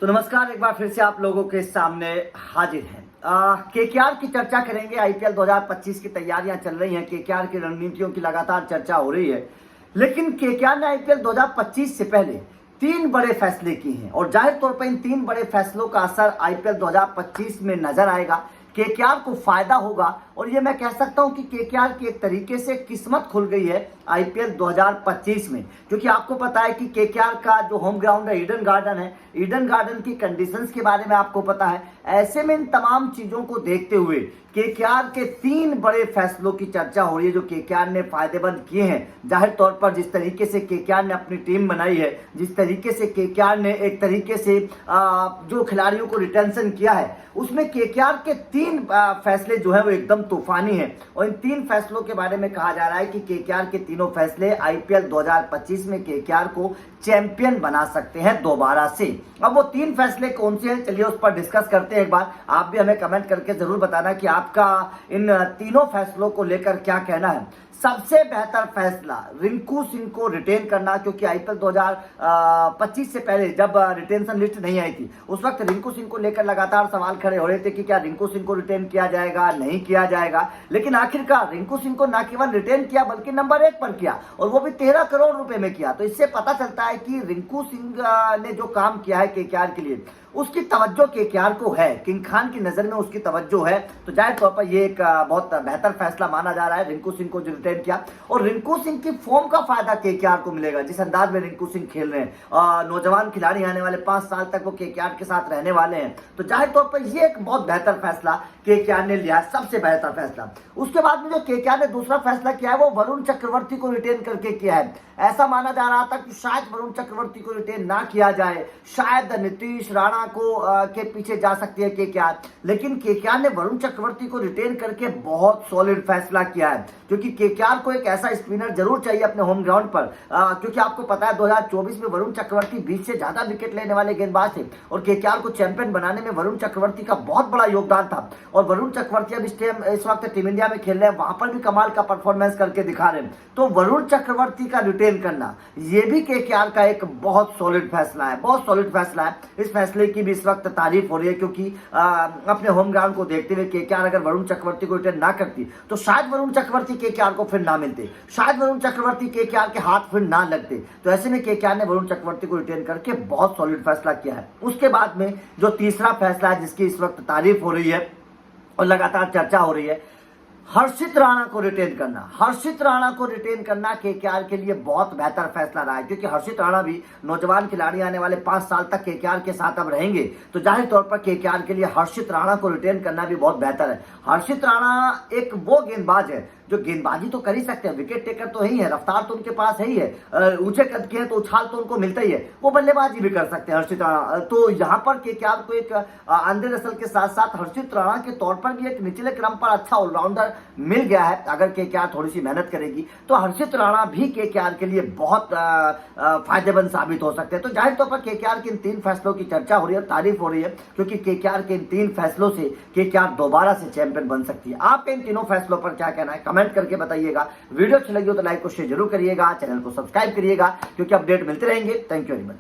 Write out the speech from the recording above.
तो नमस्कार, एक बार फिर से आप लोगों के सामने हाजिर हैं। केकेआर की चर्चा करेंगे। आईपीएल 2025 की तैयारियां चल रही हैं, केकेआर की रणनीतियों की लगातार चर्चा हो रही है। लेकिन केकेआर ने आईपीएल 2025 से पहले 3 बड़े फैसले किए हैं और जाहिर तौर पर इन 3 बड़े फैसलों का असर आईपीएल 2025 में नजर आएगा। केकेआर को फायदा होगा और ये मैं कह सकता हूं कि केकेआर की एक तरीके से किस्मत खुल गई है आईपीएल 2025 में, क्योंकि आपको पता है कि केकेआर का जो होम ग्राउंड है ईडन गार्डन है। ईडन गार्डन की कंडीशंस के बारे में आपको पता है। ऐसे में इन तमाम चीजों को देखते हुए केकेआर के 3 बड़े फैसलों की चर्चा हो रही है जो केकेआर ने फायदेमंद किए हैं। जाहिर तौर पर जिस तरीके से केकेआर ने अपनी टीम बनाई है, जिस तरीके से केकेआर ने एक तरीके से जो खिलाड़ियों को रिटेंशन किया है, उसमें केकेआर के 3 फैसले जो है वो एकदम तूफानी है। और इन 3 फैसलों के बारे में कहा जा रहा है कि केकेआर के तीनों फैसले आईपीएल 2025 में केकेआर को चैंपियन बना सकते हैं दोबारा से। अब वो 3 फैसले कौन से हैं, चलिए उस पर डिस्कस करते हैं। एक बार आप भी हमें कमेंट करके जरूर बताना कि आपका इन तीनों फैसलों को लेकर क्या कहना है। सबसे बेहतर फैसला रिंकू सिंह को रिटेन करना, क्योंकि आईपीएल 2025 से पहले जब रिटेंशन लिस्ट नहीं आई थी उस वक्त रिंकू सिंह को लेकर लगातार सवाल खड़े हो रहे थे कि क्या रिंकू सिंह को रिटेन किया जाएगा, नहीं किया जाएगा। लेकिन आखिरकार रिंकू सिंह को न केवल रिटेन किया बल्कि नंबर 1 पर किया, और वो भी 13 करोड़ रुपए में किया। तो इससे पता चलता है कि रिंकू सिंह ने जो काम किया है केकेआर के लिए, उसकी तवज्जो केकेआर को है। किंग खान की नजर में उसकी तवज्जो है। तो जाहिर तौर पर ये एक बहुत बेहतर फैसला माना जा रहा है रिंकू सिंह को जो रिटेन किया। और रिंकू सिंह की फॉर्म का फायदा केकेआर को मिलेगा, जिस अंदाज में रिंकू सिंह खेल रहे हैं। नौजवान खिलाड़ी आने वाले 5 साल तक वो केकेआर के साथ रहने वाले हैं। तो जाहिर तौर पर ये एक बहुत बेहतर फैसला केकेआर ने लिया, सबसे बेहतर फैसला। उसके बाद में जो केकेआर ने दूसरा फैसला किया है वो वरुण चक्रवर्ती को रिटेन करके किया है। ऐसा माना जा रहा था कि शायद वरुण चक्रवर्ती को रिटेन ना किया जाए, शायद नीतीश राणा को के पीछे जा सकती है केकेआर। लेकिन केकेआर ने वरुण चक्रवर्ती को रिटेन करके बहुत सॉलिड फैसला किया है, क्योंकि केकेआर को एक ऐसा स्पिनर जरूर चाहिए अपने होम ग्राउंड पर। क्योंकि आपको पता है 2024 में वरुण चक्रवर्ती 20 से ज्यादा विकेट लेने वाले गेंदबाज थे और केकेआर को चैंपियन बनाने में वरुण चक्रवर्ती का बहुत बड़ा योगदान था। और वरुण चक्रवर्ती अब इस वक्त टीम इंडिया में खेल रहे हैं, वहां पर भी कमाल का परफॉर्मेंस करके दिखा रहे हैं। तो वरुण चक्रवर्ती का रिटेन करना ये भी केकेआर का एक बहुत सॉलिड फैसला है, बहुत सॉलिड फैसला है। इस फैसले की भी इस वक्त तारीफ हो रही है, क्योंकि अपने होम ग्राउंड को देखते हुए केकेआर अगर वरुण चक्रवर्ती को रिटेन ना करती तो शायद वरुण चक्रवर्ती केकेआर को फिर ना मिलते, शायद वरुण चक्रवर्ती केकेआर के हाथ फिर ना लगते। तो ऐसे में केकेआर ने वरुण चक्रवर्ती को रिटेन करके बहुत सॉलिड फैसला किया है। उसके बाद में जो तीसरा फैसला है जिसकी इस वक्त तारीफ हो रही है और लगातार चर्चा हो रही है, हर्षित राणा को रिटेन करना। हर्षित राणा को रिटेन करना केकेआर के लिए बहुत बेहतर फैसला रहा है, क्योंकि हर्षित राणा भी नौजवान खिलाड़ी आने वाले 5 साल तक केकेआर के साथ अब रहेंगे। तो जाहिर तौर पर केकेआर के लिए हर्षित राणा को रिटेन करना भी बहुत बेहतर है। हर्षित राणा एक वो गेंदबाज है जो गेंदबाजी तो कर ही सकते हैं, विकेट टेकर तो ही है, रफ्तार तो उनके पास है ही है, ऊंचे कद के हैं तो उछाल तो उनको मिलता ही है, वो बल्लेबाजी भी कर सकते हैं हर्षित राणा। तो यहाँ पर केकेआर को एक आंद्रे रसल के साथ साथ हर्षित राणा के तौर पर भी एक निचले क्रम पर अच्छा ऑलराउंडर मिल गया है। अगर केकेआर थोड़ी सी मेहनत करेगी तो हर्षित राणा भी केकेआर के लिए बहुत फायदेमंद साबित हो सकते हैं। तो जाहिर तौर पर केकेआर के इन 3 फैसलों की चर्चा हो रही है, तारीफ हो रही है, क्योंकि केकेआर के इन 3 फैसलों से केकेआर दोबारा से चैंपियन बन सकती है। आपके इन तीनों फैसलों पर क्या कहना है कमेंट करके बताइएगा। वीडियो अच्छी लगी हो तो लाइक को शेयर जरूर करिएगा, चैनल को सब्सक्राइब करिएगा, क्योंकि अपडेट मिलते रहेंगे। Thank you very much.